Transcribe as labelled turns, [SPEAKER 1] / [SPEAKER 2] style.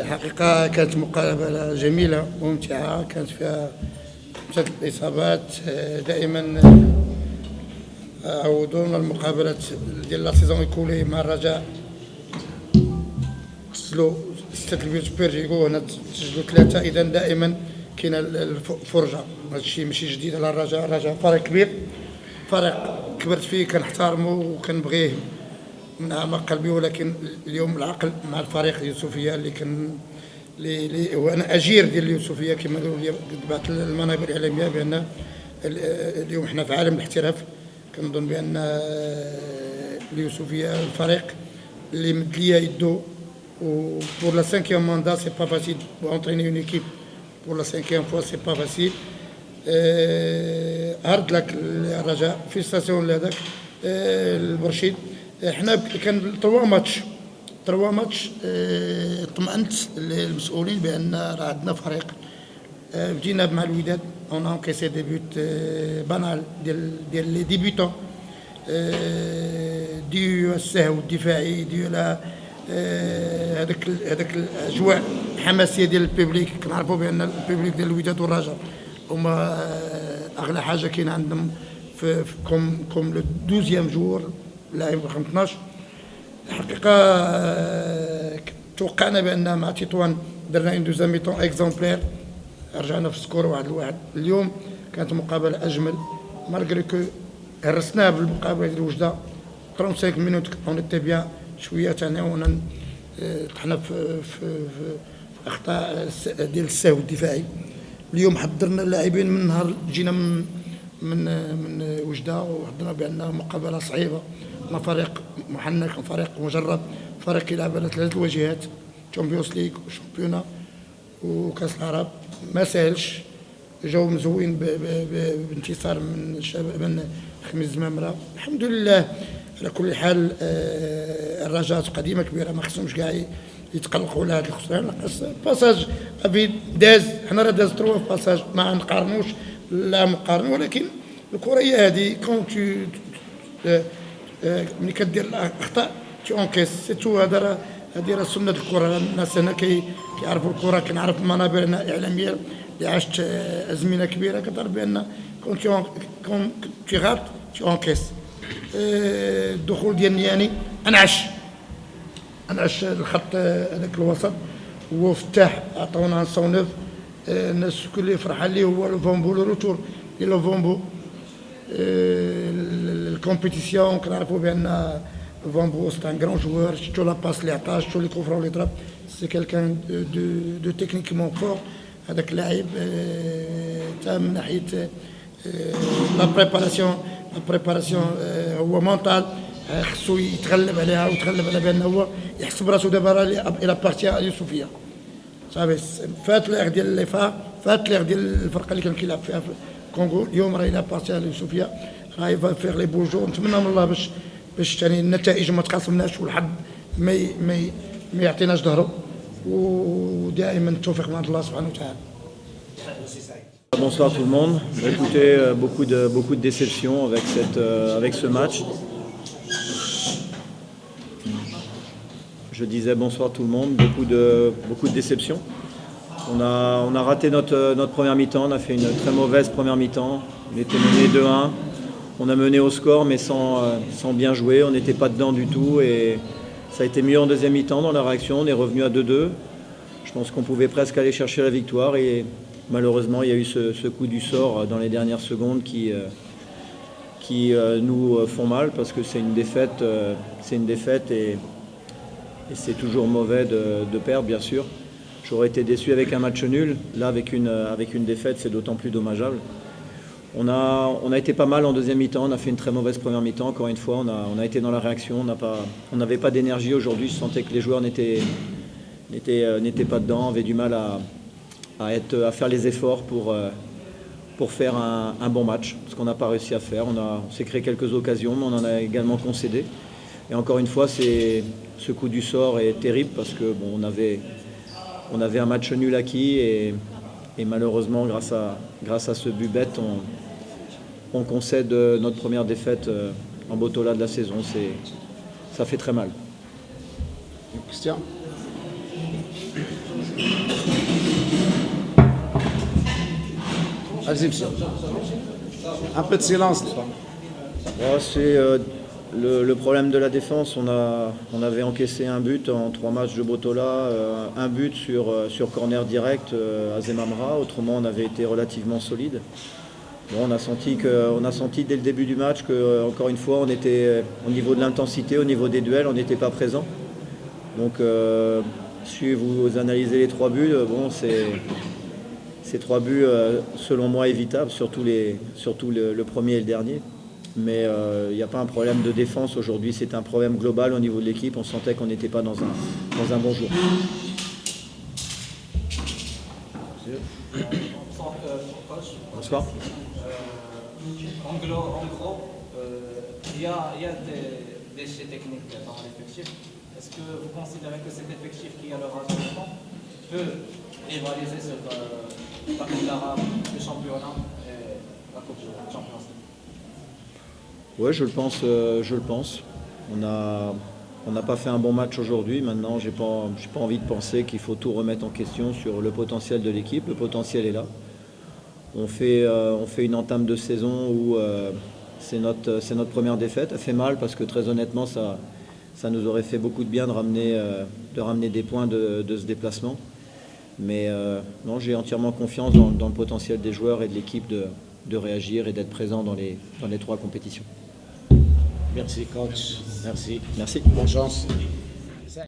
[SPEAKER 1] حقيقة كانت مقابلة جميلة وممتعة، كانت فيها ثلاث الإصابات. دائما عودونا المقابلات ديال لا سيزون يكولي مع الرجاء، سجلوا 6 البيوت بيرجيكو، هنا تسجلوا 3. إذا دائما كاينة الفرجة. هذا الشيء ماشي جديد على الرجاء. الرجاء فريق كبير، فريق كبرت فيه، كنحتارمه وكنبغيه من اعماق قلبي، ولكن اليوم العقل مع الفريق اليوسفيه اللي وانا اجير ديال اليوسفيه كما قالوا لي بعض المنابر الاعلاميه بان اليوم حنا في عالم الاحتراف. كنظن بان اليوسفيه الفريق اللي مد ليا يدو pour la 5e mandat c'est pas facile pour entraîner une équipe pour la 5e fois c'est pas facile. هارد لك الرجاء في ستاسيون لهذاك البرشيد. حنا كان 3 ماتش طمأنت المسؤولين بان راه عندنا فريق. بدينا مع الوداد اون انكيسي دي بوت بانال ديال لي ديبيتون ديو السهو الدفاعي ديال هذاك الاجواء الحماسيه ديال البيبليك. كنعرفوا بان البيبليك ديال الوداد والرجاء هما اغلى حاجه كاين عندهم في كوم لو 12 جور لاعب رقم 12. الحقيقه توقعنا بان مع تطوان درنا اون دوزيام ميطون اكزومبلير، رجعنا في السكور 1-1. اليوم كانت مقابله اجمل مالغري كو هرسناها بالمقابله ديال وجده 35 مينوت اون ايتي بيان. شويه تناونا طحنا في اخطاء ديال السهو الدفاعي. اليوم حضرنا اللاعبين من نهار جينا من وجده، وحضرنا بان مقابله صعيبه مع فريق محنك، فريق مجرب، فريق يلعب على 3 الواجهات، تشامبيونز ليغ وشامبيونا وكاس العرب. ما ساهلش، جاو مزوين بانتصار من خميس زمامره. الحمد لله. على كل حال الرجاء قديمه كبيره، ما خصهمش كاع يتقلقوا على هذا الخسران. باساج افي داز، حنا راه داز 3 باساج، ما نقارنوش لا مقارنه، ولكن الكره هي هذه. كون ملي كدير الاخطاء تي اونكيس سي تو. هذه راه سنه الكره. الناس هنا كيعرفوا الكره، كنعرف المنابر هنا اعلاميه اللي عشت ازمنه كبيره كتعرف بان كون تي غلط تي اونكيس. الدخول ديال نياني انعش الخط هذاك الوسط، هو فتاح عطاونا 109. الناس كل فرحان ليه هو لو فومبو، لو روتور ديال لو فومبو. الكومبيتيسيون كنعرفوا بان فومبو سي ان غران جوار. شفتوا لا باس اللي عطاه، شفتوا لي كوفرا اللي ضرب. سي كالكان دو تكنيكمون فور هذاك اللاعب. تا من ناحيه لا بريباراسيون هو مونطال، خصو يتغلب عليها ويتغلب على بان هو يحسب راسو دابا الى بارتي اليوسفيه. صافي فات ليغ ديال ليفا، فات ليغ ديال الفرقه اللي كان كيلعب فيها في الكونغو. اليوم راه الى بارتي اليوسفيه، راه يفا فيغ لي بو جور. نتمنى من الله باش ثاني النتائج ما تقاسمناش والحظ ما يعطيناش ظهره، ودائما التوفيق من عند الله سبحانه وتعالى.
[SPEAKER 2] Bonsoir tout le monde. Écoutez, beaucoup de déceptions avec ce match. Je disais bonsoir tout le monde. Beaucoup de déceptions. On a raté notre première mi-temps. On a fait une très mauvaise première mi-temps. On était mené 2-1. On a mené au score, mais sans bien jouer. On n'était pas dedans du tout. Et ça a été mieux en deuxième mi-temps dans la réaction. On est revenu à 2-2. Je pense qu'on pouvait presque aller chercher la victoire. Et malheureusement, il y a eu ce coup du sort dans les dernières secondes qui nous font mal, parce que c'est une défaite et c'est toujours mauvais de perdre, bien sûr. J'aurais été déçu avec un match nul. Là, avec une défaite, c'est d'autant plus dommageable. On a été pas mal en deuxième mi-temps. On a fait une très mauvaise première mi-temps. Encore une fois, on a été dans la réaction. On n'avait pas d'énergie aujourd'hui. Je sentais que les joueurs n'étaient pas dedans, avaient du mal à faire les efforts pour faire un bon match, ce qu'on n'a pas réussi à faire. On s'est créé quelques occasions, mais on en a également concédé. Et encore une fois, ce coup du sort est terrible, parce que bon, on avait un match nul acquis, et malheureusement, grâce à ce but bête, on concède notre première défaite en Botola de la saison. Ça fait très mal.
[SPEAKER 3] Christian. Égyptien. Un peu de silence.
[SPEAKER 2] C'est le problème de la défense. On avait encaissé un but en 3 matchs de Botola, un but sur corner direct à Zemamra. Autrement, on avait été relativement solide. Bon, on a senti dès le début du match que, encore une fois, on était au niveau de l'intensité, au niveau des duels, on n'était pas présent. Donc, si vous analysez les 3 buts, bon, c'est 3 buts, selon moi, évitables, surtout le premier et le dernier. Mais il n'y a pas un problème de défense aujourd'hui, c'est un problème global au niveau de l'équipe. On sentait qu'on n'était pas dans un bon jour. Bonsoir.
[SPEAKER 4] En gros, il y a des déchets techniques dans l'effectif. Est-ce que vous considérez que cet effectif qui a le rassemblement peut rivaliser sur la Coupe d'Arabe, le championnat et la Coupe de Champions League?
[SPEAKER 2] Oui, je le pense. On n'a pas fait un bon match aujourd'hui. Maintenant, j'ai pas envie de penser qu'il faut tout remettre en question sur le potentiel de l'équipe. Le potentiel est là. On fait une entame de saison où c'est notre première défaite. Elle fait mal parce que très honnêtement, ça nous aurait fait beaucoup de bien de ramener des points de ce déplacement. Mais non, j'ai entièrement confiance dans le potentiel des joueurs et de l'équipe de réagir et d'être présent dans les 3 compétitions.
[SPEAKER 3] Merci, coach. Merci.
[SPEAKER 2] Merci.
[SPEAKER 3] Bonne chance.